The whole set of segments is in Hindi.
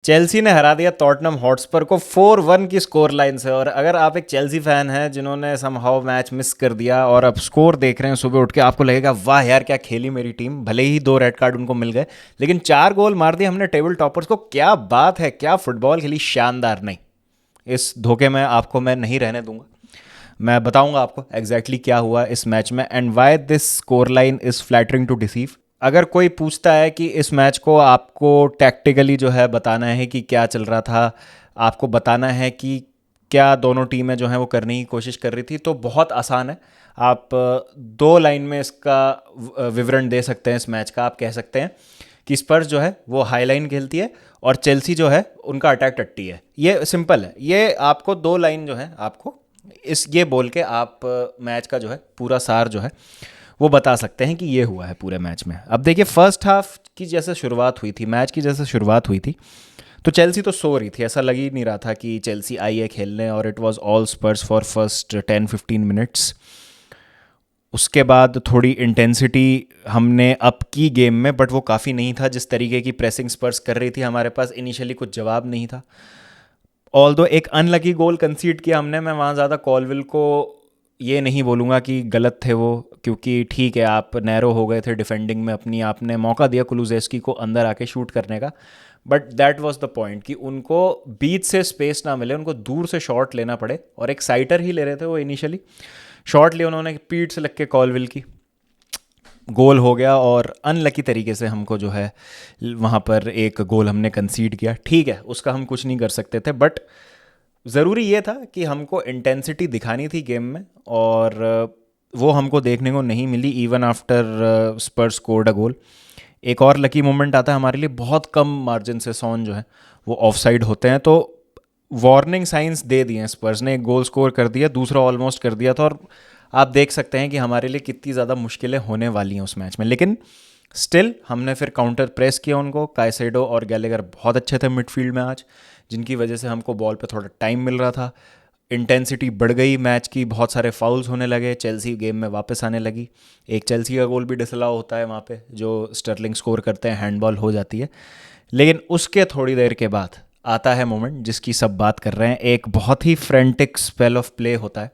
चेल्सी ने हरा दिया टॉटनहम हॉटस्पर को 4-1 की स्कोर लाइन से। और अगर आप एक चेल्सी फैन हैं जिन्होंने समहाउ मैच मिस कर दिया और अब स्कोर देख रहे हैं सुबह उठ के, आपको लगेगा वाह यार क्या खेली मेरी टीम, भले ही 2 रेड कार्ड उनको मिल गए लेकिन 4 गोल मार दिए हमने टेबल टॉपर्स को, क्या बात है, क्या फुटबॉल खेली, शानदार। नहीं, इस धोखे में आपको मैं नहीं रहने दूंगा। मैं बताऊंगा आपको एग्जैक्टली क्या हुआ इस मैच में and why this score line is flattering to deceive. अगर कोई पूछता है कि इस मैच को आपको टैक्टिकली जो है बताना है कि क्या चल रहा था, आपको बताना है कि क्या दोनों टीमें जो हैं वो करने की कोशिश कर रही थी, तो बहुत आसान है। आप 2 लाइन में इसका विवरण दे सकते हैं इस मैच का। आप कह सकते हैं कि स्पर्स जो है वो हाई लाइन खेलती है और चेल्सी जो है उनका अटैक टट्टी है। ये सिंपल है। ये आपको 2 लाइन जो है आपको इस ये बोल के आप मैच का जो है पूरा सार जो है वो बता सकते हैं कि ये हुआ है पूरे मैच में। अब देखिए, फर्स्ट हाफ की जैसे शुरुआत हुई थी, मैच की जैसे शुरुआत हुई थी, तो चेल्सी तो सो रही थी, ऐसा लग ही नहीं रहा था कि चेल्सी आई है खेलने, और it was all Spurs for first 10-15 minutes. उसके बाद थोड़ी इंटेंसिटी हमने अप की गेम में, बट वो काफ़ी नहीं था। जिस तरीके की प्रेसिंग स्पर्स कर रही थी, हमारे पास इनिशियली कुछ जवाब नहीं था। ऑल दो एक अनलकी गोल कंसीड किया हमने, मैं वहाँ ज़्यादा कॉलविल को ये नहीं बोलूँगा कि गलत थे वो, क्योंकि ठीक है आप नैरो हो गए थे डिफेंडिंग में अपनी, आपने मौका दिया कुलुजेस्की को अंदर आके शूट करने का, but that was the point कि उनको बीच से स्पेस ना मिले, उनको दूर से शॉट लेना पड़े, और एक साइटर ही ले रहे थे वो इनिशियली। शॉट लिया उन्होंने पीठ से लग के कॉलविल की, गोल हो गया, और अनलकी तरीके से हमको जो है वहाँ पर एक गोल हमने कंसीड किया। ठीक है, उसका हम कुछ नहीं कर सकते थे, बट ज़रूरी ये था कि हमको इंटेंसिटी दिखानी थी गेम में, और वो हमको देखने को नहीं मिली even after Spurs scored a goal. एक और लकी मोमेंट आता है हमारे लिए, बहुत कम मार्जिन से सॉन जो है वो ऑफसाइड होते हैं, तो वार्निंग साइंस दे दिए हैं स्पर्स ने, एक गोल स्कोर कर दिया, दूसरा ऑलमोस्ट कर दिया था, और आप देख सकते हैं कि हमारे लिए कितनी ज़्यादा मुश्किलें होने वाली हैं उस मैच में। लेकिन स्टिल हमने फिर काउंटर प्रेस किया उनको। काइसेडो और गैलेगर बहुत अच्छे थे मिडफील्ड में आज, जिनकी वजह से हमको बॉल पे थोड़ा टाइम मिल रहा था। इंटेंसिटी बढ़ गई मैच की, बहुत सारे फाउल्स होने लगे, चेल्सी गेम में वापस आने लगी। एक चेल्सी का गोल भी डिसअलाउ होता है वहाँ पे, जो स्टर्लिंग स्कोर करते हैं, हैंडबॉल हो जाती है। लेकिन उसके थोड़ी देर के बाद आता है मोमेंट जिसकी सब बात कर रहे हैं। एक बहुत ही फ्रेंटिक स्पेल ऑफ प्ले होता है,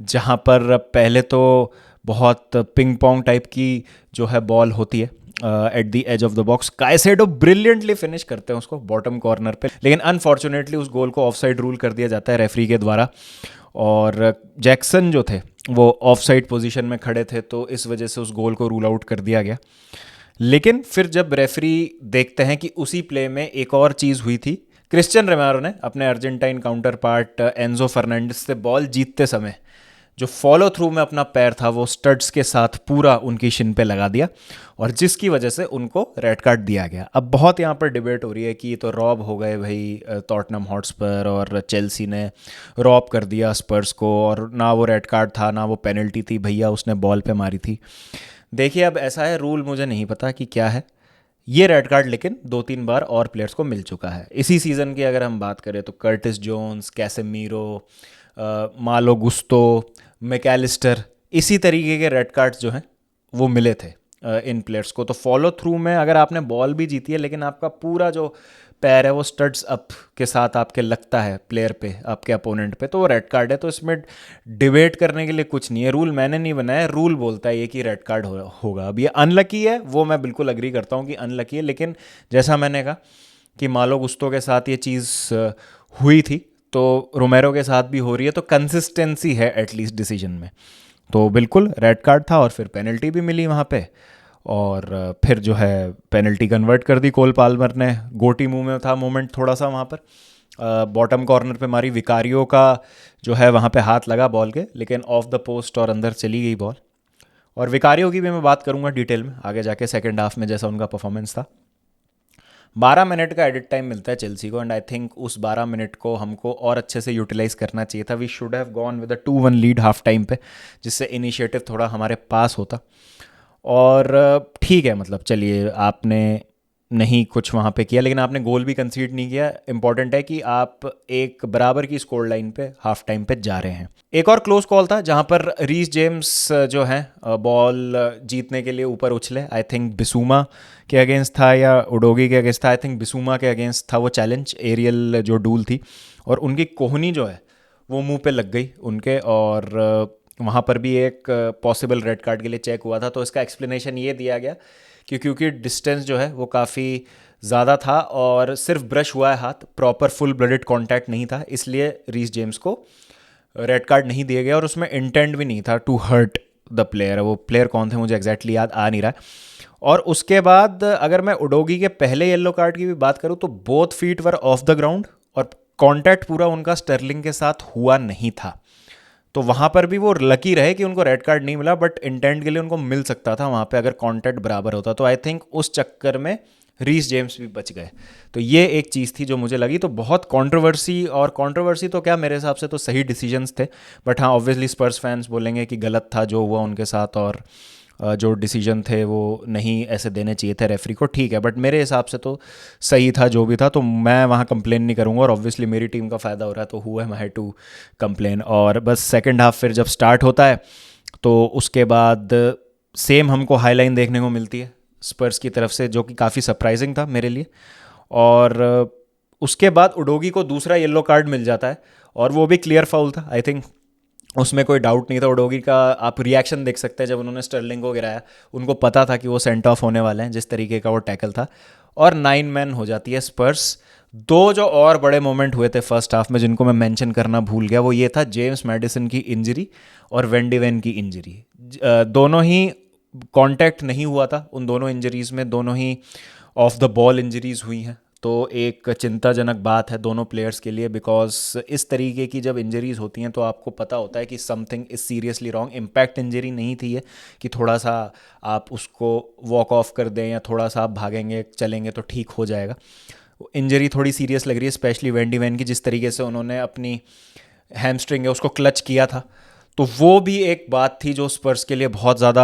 जहाँ पर पहले तो बहुत पिंग पोंग टाइप की जो है बॉल होती है at the edge of the box. Caicedo brilliantly finish करते हैं उसको बॉटम कॉर्नर पे, लेकिन अनफॉर्चुनेटली उस गोल को ऑफसाइड रूल कर दिया जाता है रेफरी के द्वारा। और जैक्सन जो थे वो ऑफसाइड पोजीशन में खड़े थे, तो इस वजह से उस गोल को रूल आउट कर दिया गया। लेकिन फिर जब रेफरी देखते हैं कि उसी प्ले में एक और चीज़ हुई थी, क्रिश्चियन रेमारो ने अपने Argentine counter part Enzo Fernandez से बॉल जीतते समय जो फॉलो थ्रू में अपना पैर था वो स्टड्स के साथ पूरा उनकी शिन पे लगा दिया, और जिसकी वजह से उनको रेड कार्ड दिया गया। अब बहुत यहाँ पर डिबेट हो रही है कि ये तो रॉब हो गए भाई टॉटनहम हॉटस्पर, और चेल्सी ने रॉब कर दिया स्पर्स को, और ना वो रेड कार्ड था ना वो पेनल्टी थी, भैया उसने बॉल पे मारी थी। देखिए, अब ऐसा है, रूल मुझे नहीं पता कि क्या है ये रेड कार्ड, लेकिन 2-3 बार और प्लेयर्स को मिल चुका है इसी सीज़न की। अगर हम बात करें तो कर्टिस जोन्स, कैसेमीरो, मालो गुस्तो, मैकेलिस्टर, इसी तरीके के रेड कार्ड्स जो हैं वो मिले थे इन प्लेयर्स को। तो फॉलो थ्रू में अगर आपने बॉल भी जीती है लेकिन आपका पूरा जो पैर है वो स्टड्स अप के साथ आपके लगता है प्लेयर पे, आपके अपोनेंट पे, तो वो रेड कार्ड है। तो इसमें डिबेट करने के लिए कुछ नहीं है, रूल मैंने नहीं बनाया, रूल बोलता है ये कि रेड कार्ड होगा। अब ये अनलकी है, वो मैं बिल्कुल अग्री करता हूँ कि अनलकी है, लेकिन जैसा मैंने कहा कि मालो गुस्तो के साथ ये चीज़ हुई थी, तो रोमेरो के साथ भी हो रही है, तो कंसिस्टेंसी है एटलीस्ट डिसीजन में। तो बिल्कुल रेड कार्ड था, और फिर पेनल्टी भी मिली वहाँ पे, और फिर जो है पेनल्टी कन्वर्ट कर दी कोल पाल्मर ने। गोटी मुंह में था मोमेंट थोड़ा सा वहाँ पर, बॉटम कॉर्नर पे मारी, विकारियो का जो है वहाँ पे हाथ लगा बॉल के, लेकिन ऑफ द पोस्ट और अंदर चली गई बॉल। और विकारियो की भी मैं बात करूँगा डिटेल में आगे जाके सेकेंड हाफ में, जैसा उनका परफॉर्मेंस था। 12 मिनट का एडिट टाइम मिलता है चेल्सी को, एंड आई थिंक उस 12 मिनट को हमको और अच्छे से यूटिलाइज करना चाहिए था। We should have gone with a 2-1 lead half time पे, जिससे इनिशिएटिव थोड़ा हमारे पास होता। और ठीक है, मतलब चलिए, आपने नहीं कुछ वहाँ पे किया, लेकिन आपने गोल भी कंसीड नहीं किया। इंपॉर्टेंट है कि आप एक बराबर की स्कोर लाइन पे हाफ टाइम पे जा रहे हैं। एक और क्लोज कॉल था जहाँ पर रीस जेम्स जो हैं बॉल जीतने के लिए ऊपर उछले। आई थिंक बिसूमा के अगेंस्ट था या उडोगी के अगेंस्ट था, आई थिंक बिसूमा के अगेंस्ट था वो चैलेंज, एरियल जो डूल थी, और उनकी कोहनी जो है वो मुंह पे लग गई उनके, और वहाँ पर भी एक पॉसिबल रेड कार्ड के लिए चेक हुआ था। तो इसका एक्सप्लेनेशन ये दिया गया कि क्योंकि डिस्टेंस जो है वो काफ़ी ज़्यादा था और सिर्फ ब्रश हुआ है हाथ, प्रॉपर फुल ब्लडेड कॉन्टैक्ट नहीं था, इसलिए रीस जेम्स को रेड कार्ड नहीं दिया गया, और उसमें इंटेंट भी नहीं था टू हर्ट द प्लेयर। वो प्लेयर कौन थे मुझे एग्जैक्टली याद आ नहीं रहा है। और उसके बाद अगर मैं उडोगी के पहले येलो कार्ड की भी बात करूँ तो both feet were of the ground और कांटेक्ट पूरा उनका स्टर्लिंग के साथ हुआ नहीं था। तो वहाँ पर भी वो लकी रहे कि उनको रेड कार्ड नहीं मिला, बट इंटेंट के लिए उनको मिल सकता था वहाँ पे अगर कांटेक्ट बराबर होता। तो आई थिंक उस चक्कर में रीस जेम्स भी बच गए। तो ये एक चीज़ थी जो मुझे लगी। तो बहुत कंट्रोवर्सी, और कंट्रोवर्सी तो क्या, मेरे हिसाब से तो सही डिसीजंस थे, बट हाँ ऑब्वियसली स्पर्स फैंस बोलेंगे कि गलत था जो हुआ उनके साथ, और जो डिसीजन थे वो नहीं ऐसे देने चाहिए थे रेफरी को। ठीक है, बट मेरे हिसाब से तो सही था जो भी था, तो मैं वहाँ कंप्लेन नहीं करूँगा। और ऑब्वियसली मेरी टीम का फ़ायदा हो रहा है तो who am I to complain. और बस सेकंड हाफ फिर जब स्टार्ट होता है तो उसके बाद सेम हमको हाईलाइन देखने को मिलती है स्पर्स की तरफ से, जो कि काफ़ी सरप्राइजिंग था मेरे लिए। और उसके बाद उडोगी को दूसरा येलो कार्ड मिल जाता है, और वो भी क्लियर फाउल था। आई थिंक उसमें कोई डाउट नहीं था। उडोगी का आप रिएक्शन देख सकते हैं जब उन्होंने स्टर्लिंग को गिराया, उनको पता था कि वो सेंट ऑफ होने वाले हैं, जिस तरीके का वो टैकल था, और 9 मैन हो जाती है स्पर्स। दो जो और बड़े मोमेंट हुए थे फर्स्ट हाफ में जिनको मैं मेंशन करना भूल गया, वो ये था जेम्स मैडिसन की इंजरी और वेंडी वेन की इंजरी। दोनों ही कांटेक्ट नहीं हुआ था उन दोनों इंजरीज में, दोनों ही ऑफ द बॉल इंजरीज हुई हैं। तो एक चिंताजनक बात है दोनों प्लेयर्स के लिए, बिकॉज इस तरीके की जब इंजरीज होती हैं तो आपको पता होता है कि something is seriously wrong. Impact injury नहीं थी ये कि थोड़ा सा आप उसको वॉक ऑफ कर दें या थोड़ा सा आप भागेंगे चलेंगे तो ठीक हो जाएगा। इंजरी थोड़ी सीरियस लग रही है, स्पेशली वेंडी वैन की, जिस तरीके से उन्होंने अपनी हैमस्ट्रिंग है उसको क्लच किया था। तो वो भी एक बात थी जो स्पर्स के लिए बहुत ज़्यादा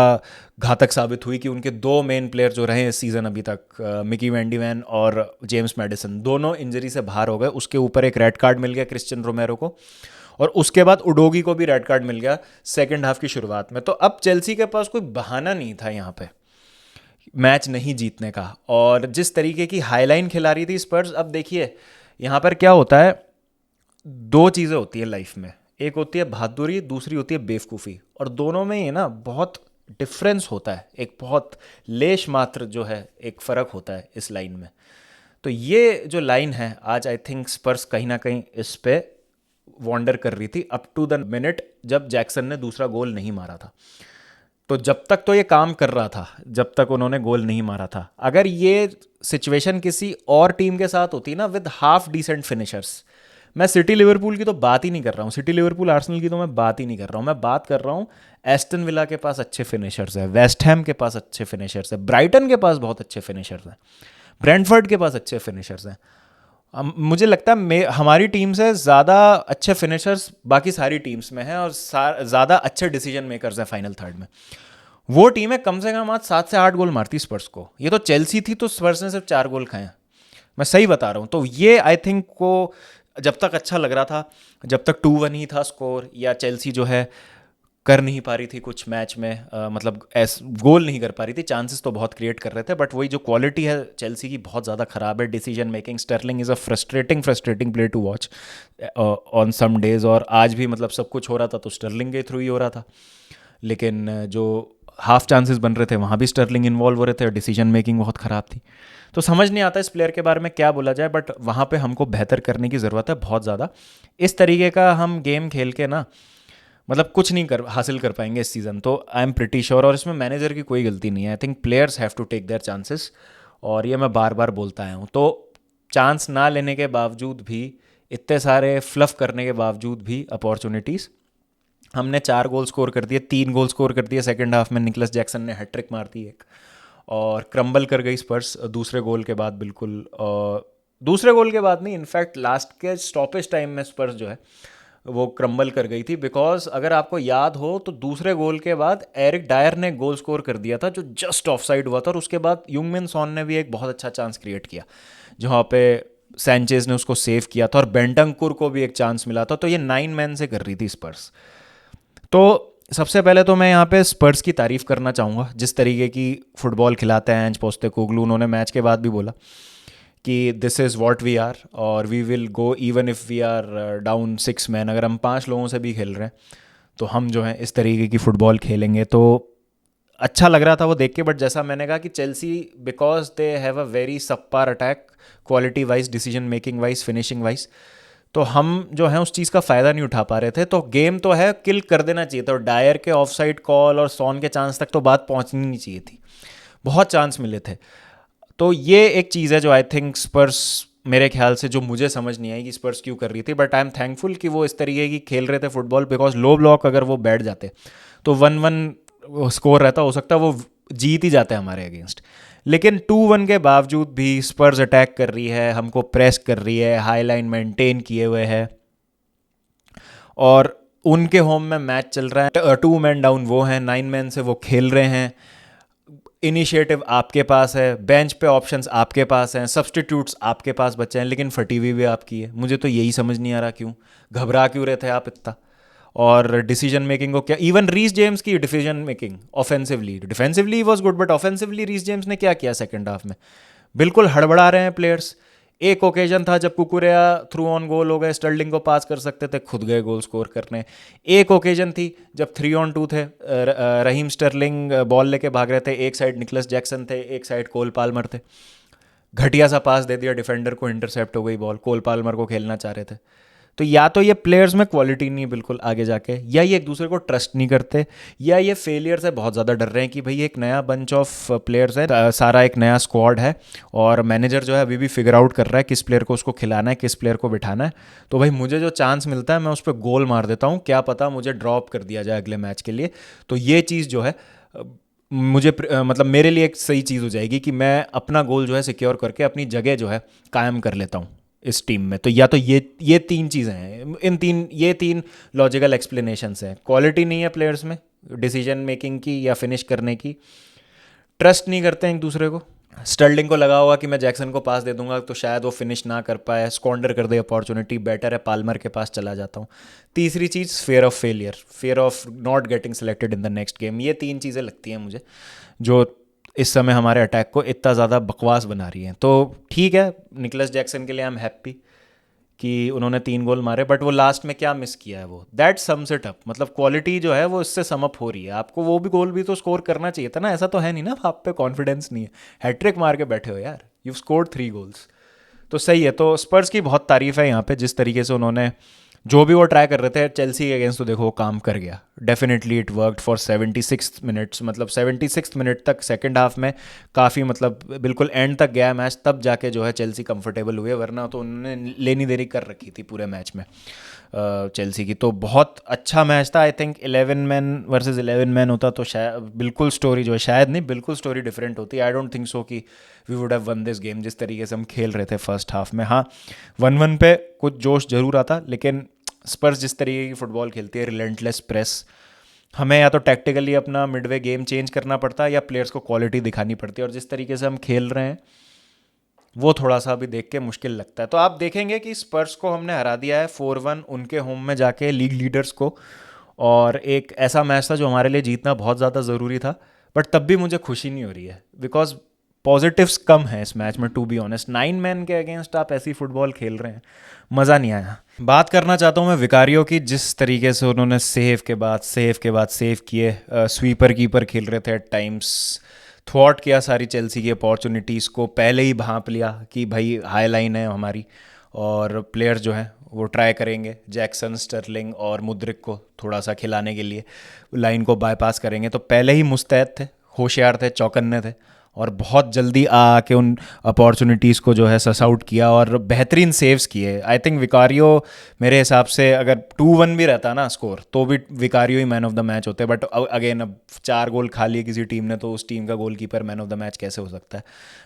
घातक साबित हुई कि उनके दो मेन प्लेयर जो रहे इस सीज़न अभी तक, मिकी वेंडी वैन और जेम्स मैडिसन, दोनों इंजरी से बाहर हो गए। उसके ऊपर एक रेड कार्ड मिल गया क्रिश्चियन रोमेरो को, और उसके बाद उडोगी को भी रेड कार्ड मिल गया सेकेंड हाफ की शुरुआत में। तो अब चेल्सी के पास कोई बहाना नहीं था यहाँ पे मैच नहीं जीतने का। और जिस तरीके की हाईलाइन खिला रही थी स्पर्स, अब देखिए यहाँ पर क्या होता है, दो चीज़ें होती है लाइफ में, एक होती है बहादुरी, दूसरी होती है बेवकूफ़ी, और दोनों में ये ना बहुत डिफरेंस होता है, एक बहुत लेश मात्र जो है एक फ़र्क होता है इस लाइन में। तो ये जो लाइन है आज आई थिंक स्पर्स कहीं ना कहीं इस पे वॉन्डर कर रही थी अप टू द मिनट जब जैक्सन ने दूसरा गोल नहीं मारा था। तो जब तक तो ये काम कर रहा था, जब तक उन्होंने गोल नहीं मारा था। अगर ये सिचुएशन किसी और टीम के साथ होती ना विद हाफ डिसेंट फिनिशर्स, मैं सिटी लिवरपूल की तो बात ही नहीं कर रहा हूँ, सिटी लिवरपूल आर्सेनल की तो मैं बात ही नहीं कर रहा हूँ, मैं बात कर रहा हूँ एस्टन विला के पास अच्छे फिनिशर्स हैं, वेस्ट हैम के पास अच्छे फिनिशर्स हैं, ब्राइटन के पास बहुत अच्छे फिनिशर्स हैं, ब्रेंटफर्ड के पास अच्छे फिनिशर्स हैं। मुझे लगता है हमारी टीम से ज़्यादा अच्छे फिनिशर्स बाकी सारी टीम्स में हैं, और ज़्यादा अच्छे डिसीजन मेकर्स हैं फाइनल थर्ड में। वो टीम है कम से कम आज 7 से 8 गोल मारती स्पर्स को। ये तो चेल्सी थी तो स्पर्स ने सिर्फ 4 गोल खाए हैं, मैं सही बता रहा हूँ। तो ये आई थिंक को जब तक अच्छा लग रहा था, जब तक 2-1 ही था स्कोर, या चेल्सी जो है कर नहीं पा रही थी कुछ मैच में, मतलब गोल नहीं कर पा रही थी, चांसेस तो बहुत क्रिएट कर रहे थे, बट वही जो क्वालिटी है चेल्सी की बहुत ज़्यादा ख़राब है। Decision making, Sterling is a frustrating player to watch on some days, और आज भी मतलब सब कुछ हो रहा था तो स्टर्लिंग के थ्रू ही हो रहा था। लेकिन जो हाफ चांसेस बन रहे थे वहाँ भी स्टर्लिंग इन्वॉल्व हो रहे थे, डिसीजन मेकिंग बहुत ख़राब थी। तो समझ नहीं आता इस प्लेयर के बारे में क्या बोला जाए, बट वहाँ पे हमको बेहतर करने की ज़रूरत है बहुत ज़्यादा। इस तरीके का हम गेम खेल के ना मतलब कुछ नहीं हासिल कर पाएंगे इस सीज़न, तो आई एम प्रिटी श्योर। और इसमें मैनेजर की कोई गलती नहीं है, I think players have to take their chances, और ये मैं बार बार बोलता आया हूँ। तो चांस ना लेने के बावजूद भी, इतने सारे फ्लफ करने के बावजूद भी अपॉर्चुनिटीज़, हमने 4 गोल स्कोर कर दिए, 3 गोल स्कोर कर दिए सेकेंड हाफ में। निकलस जैक्सन ने हैट्रिक मार दी एक, और क्रम्बल कर गई स्पर्स दूसरे गोल के बाद बिल्कुल। दूसरे गोल के बाद नहीं, इनफैक्ट लास्ट के स्टॉपेज टाइम में स्पर्स जो है वो क्रम्बल कर गई थी, बिकॉज अगर आपको याद हो तो दूसरे गोल के बाद एरिक डायर ने गोल स्कोर कर दिया था जो जस्ट ऑफ साइड हुआ था, और उसके बाद यूंगमिन सॉन ने भी एक बहुत अच्छा चांस क्रिएट किया जहाँ पे सैंचेज ने उसको सेव किया था, और बेंटंकुर को भी एक चांस मिला था। तो ये 9 मैन से कर रही थी स्पर्स। तो सबसे पहले तो मैं यहाँ पे स्पर्स की तारीफ करना चाहूँगा, जिस तरीके की फुटबॉल खिलाते हैं एंज पोस्टेकोग्लू। उन्होंने मैच के बाद भी बोला कि this is what we are, और we will go even if we are down 6 man. अगर हम 5 लोगों से भी खेल रहे हैं तो हम जो है इस तरीके की फ़ुटबॉल खेलेंगे। तो अच्छा लग रहा था वो देख के। बट जैसा मैंने कहा कि Chelsea, because they have a very subpar attack, quality wise, decision making wise, finishing wise, तो हम जो है उस चीज़ का फ़ायदा नहीं उठा पा रहे थे। तो गेम तो है, किल कर देना चाहिए था, और डायर के ऑफ साइड कॉल और सॉन के चांस तक तो बात पहुंचनी नहीं चाहिए थी, बहुत चांस मिले थे। तो ये एक चीज़ है जो आई थिंक स्पर्स, मेरे ख्याल से जो मुझे समझ नहीं आई कि स्पर्स क्यों कर रही थी। बट आई एम थैंकफुल कि वो इस तरीके की खेल रहे थे फुटबॉल, बिकॉज लो ब्लॉक अगर वो बैठ जाते तो 1-1 स्कोर रहता, हो सकता है वो जीत ही जाते हमारे अगेंस्ट। लेकिन 2-1 के बावजूद भी स्पर्स अटैक कर रही है, हमको प्रेस कर रही है, हाई लाइन मेंटेन किए हुए है, और उनके होम में मैच चल रहा है, 2 मैन डाउन वो हैं, 9 मैन से वो खेल रहे हैं। इनिशिएटिव आपके पास है, बेंच पे ऑप्शंस आपके पास हैं, सब्सटीट्यूट्स आपके पास बचे हैं, लेकिन फटी हुई भी आपकी है। मुझे तो यही समझ नहीं आ रहा क्यों घबरा क्यों रहे थे आप इतना। और डिसीजन मेकिंग को क्या, इवन रीस जेम्स की decision making offensively, defensively was good, but offensively Reece James ने क्या किया सेकंड हाफ में, बिल्कुल हड़बड़ा रहे हैं प्लेयर्स। एक ओकेजन था जब कुकुरेया थ्रू ऑन गोल हो गए, स्टर्लिंग को पास कर सकते थे, खुद गए गोल स्कोर करने। एक ओकेजन थी जब 3-on-2 थे, रहीम स्टर्लिंग बॉल लेके भाग रहे थे, एक साइड निकलस जैक्सन थे, एक साइड कोल पाल्मर थे, घटिया सा पास दे दिया डिफेंडर को, इंटरसेप्ट हो गई बॉल, कोल पाल्मर को खेलना चाह रहे थे। तो या तो ये प्लेयर्स में क्वालिटी नहीं है बिल्कुल आगे जाके, या ये एक दूसरे को ट्रस्ट नहीं करते, या ये फेलियर से बहुत ज़्यादा डर रहे हैं कि भाई एक नया बंच ऑफ प्लेयर्स है, सारा एक नया स्क्वाड है, और मैनेजर जो है अभी भी फिगर आउट कर रहा है किस प्लेयर को उसको खिलाना है, किस प्लेयर को बिठाना है। तो भाई मुझे जो चांस मिलता है मैं उस पर गोल मार देता हूँ, क्या पता मुझे ड्रॉप कर दिया जाए अगले मैच के लिए। तो ये चीज़ जो है मुझे मतलब मेरे लिए एक सही चीज़ हो जाएगी कि मैं अपना गोल जो है सिक्योर करके अपनी जगह जो है कायम कर लेता हूँ इस टीम में। तो या तो ये 3 चीज़ें हैं, ये तीन लॉजिकल एक्सप्लेनेशंस हैं। क्वालिटी नहीं है प्लेयर्स में डिसीजन मेकिंग की या फिनिश करने की, ट्रस्ट नहीं करते हैं एक दूसरे को। स्टर्लिंग को लगा होगा कि मैं जैक्सन को पास दे दूंगा तो शायद वो फिनिश ना कर पाए, स्क्वांडर कर दे अपॉर्चुनिटी, बेटर है पाल्मर के पास चला जाता हूँ। तीसरी चीज़ fear of failure, fear of not getting selected in the next game. ये 3 चीज़ें लगती हैं मुझे जो इस समय हमारे अटैक को इतना ज़्यादा बकवास बना रही हैं। तो ठीक है, निकलस जैक्सन के लिए आई एम हैप्पी कि उन्होंने 3 गोल मारे, बट वो लास्ट में क्या मिस किया है, वो दैट सम्स इट अप। मतलब क्वालिटी जो है वो इससे सम अप हो रही है। आपको वो भी गोल भी तो स्कोर करना चाहिए था ना, ऐसा तो है नहीं ना आप पे कॉन्फिडेंस नहीं है, हैट्रिक मार के बैठे हो यार, यू स्कोर्ड 3 गोल्स। तो सही है। तो स्पर्स की बहुत तारीफ है यहाँ पे, जिस तरीके से उन्होंने जो भी वो ट्राई कर रहे थे चेल्सी के अगेंस्ट, तो देखो वो काम कर गया। Definitely it worked for 76 minutes, मतलब 76 मिनट तक सेकंड हाफ में काफ़ी, मतलब बिल्कुल एंड तक गया मैच, तब जाके जो है चेल्सी कंफर्टेबल हुए, वरना तो उन्होंने लेनी देरी कर रखी थी पूरे मैच में चेल्सी की। तो बहुत अच्छा मैच था। I think 11 man versus 11 man होता तो शायद बिल्कुल स्टोरी जो है, शायद नहीं बिल्कुल स्टोरी डिफरेंट होती। आई डोंट थिंक सो कि we would have won this game जिस तरीके से हम खेल रहे थे फर्स्ट हाफ में। हाँ, 1-1 पे कुछ जोश जरूर आता, लेकिन स्पर्स जिस तरीके की फुटबॉल खेलती है, रिलेंटलेस प्रेस, हमें या तो टैक्टिकली अपना मिडवे गेम चेंज करना पड़ता है या प्लेयर्स को क्वालिटी दिखानी पड़ती है। और जिस तरीके से हम खेल रहे हैं वो थोड़ा सा अभी देख के मुश्किल लगता है। तो आप देखेंगे कि स्पर्स को हमने हरा दिया है 4-1 उनके होम में जाके लीग लीडर्स को, और एक ऐसा मैच था जो हमारे लिए जीतना बहुत ज़्यादा ज़रूरी था। बट तब भी मुझे खुशी नहीं हो रही है, बिकॉज पॉजिटिव्स कम है इस मैच में, टू बी ऑनेस्ट। 9 मैन के अगेंस्ट आप ऐसी फुटबॉल खेल रहे हैं, मज़ा नहीं आया। बात करना चाहता हूँ मैं विकारियो की, जिस तरीके से उन्होंने सेव के बाद सेव किए, स्वीपर कीपर खेल रहे थे एट टाइम्स, थ्वॉट किया सारी चेल्सी की अपॉर्चुनिटीज़ को, पहले ही भांप लिया कि भाई हाई लाइन है हमारी और प्लेयर जो है वो ट्राई करेंगे जैक्सन, स्टर्लिंग और मुद्रिक को थोड़ा सा खिलाने के लिए लाइन को बाईपास करेंगे। तो पहले ही मुस्तैद थे, होशियार थे, चौकन्ने थे, और बहुत जल्दी आके उन अपॉर्चुनिटीज़ को जो है सस आउट किया और बेहतरीन सेव्स किए। आई थिंक विकारियो, मेरे हिसाब से अगर 2-1 भी रहता ना स्कोर तो भी Vicario he man of the match होते। बट अगेन, अब 4 गोल खा लिए किसी टीम ने तो उस टीम का goalkeeper man of the match कैसे हो सकता है।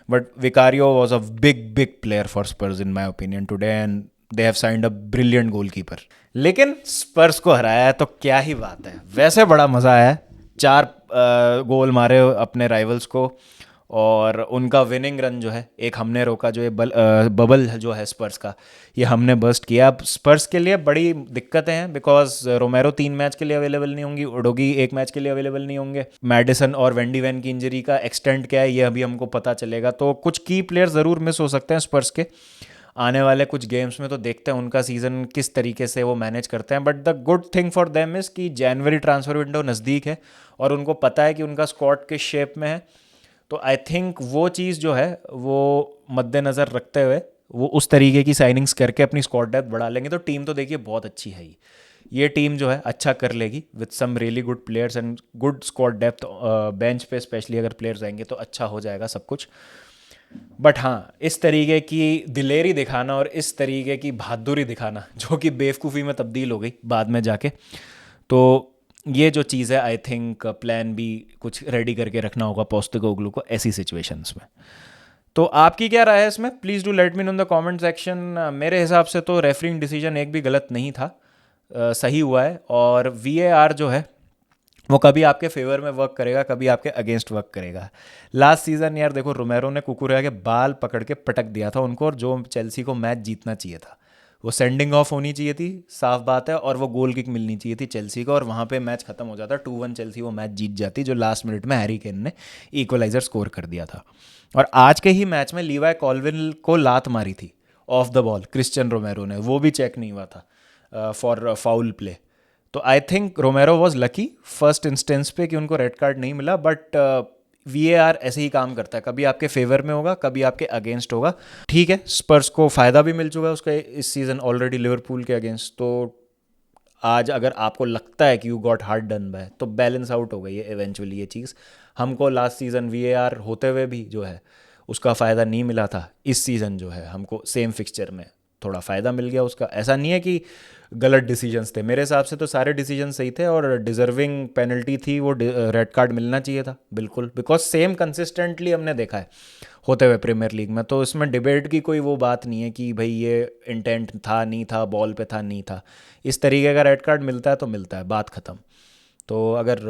But Vicario was a big big player for Spurs in my opinion today, and they have signed a brilliant goalkeeper. लेकिन स्पर्स को हराया है तो क्या ही बात है, वैसे बड़ा मज़ा आया। 4 गोल मारे अपने राइवल्स को, और उनका विनिंग रन जो है एक हमने रोका, जो ये बबल जो है स्पर्स का, ये हमने बर्स्ट किया। अब स्पर्स के लिए बड़ी दिक्कतें हैं बिकॉज रोमेरो 3 मैच के लिए अवेलेबल नहीं होंगी, उडोगी 1 मैच के लिए अवेलेबल नहीं होंगे, मैडिसन और वेंडी वैन की इंजरी का एक्सटेंट क्या है ये अभी हमको पता चलेगा। तो कुछ की प्लेयर ज़रूर मिस हो सकते हैं स्पर्स के आने वाले कुछ गेम्स में, तो देखते हैं उनका सीज़न किस तरीके से वो मैनेज करते हैं। But the good thing for them is कि जनवरी ट्रांसफर विंडो नज़दीक है और उनको पता है कि उनका स्क्वाड किस शेप में है। तो आई थिंक वो चीज़ जो है वो मद्देनज़र रखते हुए वो उस तरीके की साइनिंग्स करके अपनी स्क्वाड डेप्थ बढ़ा लेंगे। तो टीम तो देखिए बहुत अच्छी है ही, ये टीम जो है अच्छा कर लेगी with some really good players and good squad depth. Bench पे स्पेशली अगर प्लेयर्स आएंगे तो अच्छा हो जाएगा सब कुछ। बट हाँ, इस तरीके की दिलेरी दिखाना और इस तरीके की बहादुरी दिखाना जो कि बेवकूफ़ी में तब्दील हो गई बाद में जाके, तो ये जो चीज़ है आई थिंक प्लान भी कुछ रेडी करके रखना होगा पोस्टेकोग्लू को ऐसी सिचुएशंस में। तो आपकी क्या राय है इसमें? Please do let me know in the comment section. मेरे हिसाब से तो रेफरिंग डिसीजन एक भी गलत नहीं था, सही हुआ है। और वीएआर जो है वो कभी आपके फेवर में वर्क करेगा, कभी आपके अगेंस्ट वर्क करेगा। लास्ट सीज़न यार देखो, रोमेरो ने कुकुरेया के बाल पकड़ के पटक दिया था उनको, और जो चेल्सी को मैच जीतना चाहिए था वो सेंडिंग ऑफ होनी चाहिए थी, साफ बात है, और वो गोल किक मिलनी चाहिए थी चेल्सी को, और वहाँ पे मैच खत्म हो जाता। 2-1 चेल्सी वो मैच जीत जाती, जो लास्ट मिनट में हैरी केन ने इक्वलाइजर स्कोर कर दिया था। और आज के ही मैच में लीवाई कॉल्विन को लात मारी थी ऑफ द बॉल क्रिश्चियन रोमेरो ने, वो भी चेक नहीं हुआ था फॉर फाउल प्ले। तो I think Romero was lucky first instance पे कि उनको रेड कार्ड नहीं मिला। बट वीएआर ऐसे ही काम करता है, कभी आपके फेवर में होगा, कभी आपके अगेंस्ट होगा। ठीक है, स्पर्स को फ़ायदा भी मिल चुका है उसका इस सीज़न ऑलरेडी लिवरपूल के अगेंस्ट। तो आज अगर आपको लगता है कि you got hard done by, तो बैलेंस आउट हो गई है इवेंचुअली ये चीज़। हमको लास्ट सीज़न वीएआर होते हुए भी जो है उसका फ़ायदा नहीं मिला था, इस सीज़न जो है हमको सेम फिक्सचर में थोड़ा फ़ायदा मिल गया उसका। ऐसा नहीं है कि गलत डिसीजंस थे, मेरे हिसाब से तो सारे डिसीजन सही थे, और डिजर्विंग पेनल्टी थी वो, रेड कार्ड मिलना चाहिए था बिल्कुल, बिकॉज सेम कंसिस्टेंटली हमने देखा है होते हुए प्रीमियर लीग में। तो इसमें डिबेट की कोई वो बात नहीं है कि भाई ये इंटेंट था नहीं था, बॉल पे था नहीं था। इस तरीके का रेड कार्ड मिलता है तो मिलता है, बात ख़त्म। तो अगर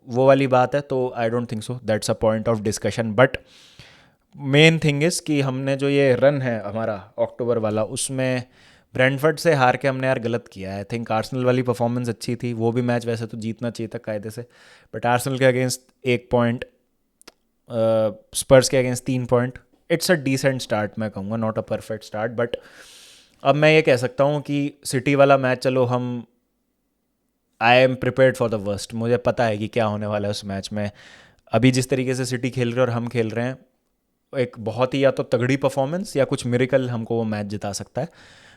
वो वाली बात है तो I don't think so that's a point of discussion. But main thing is कि हमने जो ये रन है हमारा अक्टूबर वाला, उसमें ब्रेंटफर्ड से हार के हमने यार गलत किया है। आई थिंक आर्सेनल वाली परफॉर्मेंस अच्छी थी, वो भी मैच वैसे तो जीतना चाहिए था कायदे से, बट आर्सेनल के अगेंस्ट 1 पॉइंट, स्पर्स के against 3 point, it's a decent start मैं कहूँगा, not a perfect start. But अब मैं ये कह सकता हूँ कि सिटी वाला मैच चलो हम, I am prepared for the worst, मुझे पता है कि क्या होने वाला है उस मैच में। अभी जिस तरीके से सिटी खेल रहे हैं और हम खेल रहे हैं, एक बहुत ही या तो तगड़ी परफॉर्मेंस या कुछ मिरेकल हमको वो मैच जिता सकता है।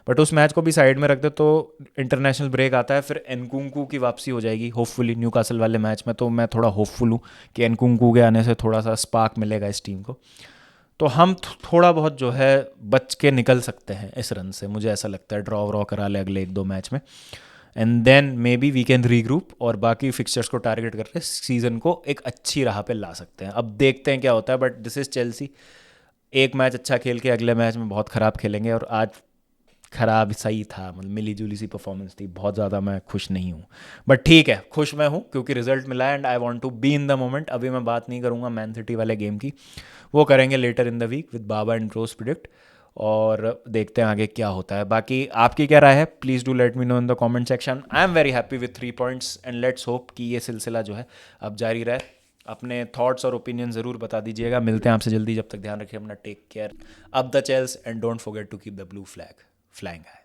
बट उस मैच को भी साइड में रख दे तो इंटरनेशनल ब्रेक आता है, फिर एनकुंकू की वापसी हो जाएगी होपफुली न्यूकासल वाले मैच में। तो मैं थोड़ा होपफुल हूँ कि एनकुंकू के आने से थोड़ा सा स्पार्क मिलेगा इस टीम को, तो हम थोड़ा बहुत जो है बच के निकल सकते हैं इस रन से, मुझे ऐसा लगता है। ड्रॉ व्रॉ करा ले अगले 1-2 मैच में, and then maybe we can regroup और बाकी फिक्सचर्स को टारगेट करके सीज़न को एक अच्छी राह पे ला सकते हैं। अब देखते हैं क्या होता है, बट दिस इज़ चेल्सी, एक मैच अच्छा खेल के अगले मैच में बहुत ख़राब खेलेंगे, और आज ख़राब सही था, मतलब मिली जुली सी परफॉर्मेंस थी, बहुत ज़्यादा मैं खुश नहीं हूँ। बट ठीक है, खुश मैं हूँ क्योंकि रिजल्ट मिला है and I want to be in the moment. अभी मैं बात नहीं करूँगा मैन सिटी वाले गेम की, वो करेंगे later in the week with Baba and Rose predict, और देखते हैं आगे क्या होता है। बाकी आपकी क्या राय है? Please do let me know in the comment section. I am very happy with 3 points and let's hope कि ये सिलसिला जो है अब जारी रहे। अपने थॉट्स और ओपिनियन ज़रूर बता दीजिएगा। मिलते हैं आपसे जल्दी, जब तक ध्यान रखिए अपना, take care, up the Chels and don't forget to keep the blue flag flying high.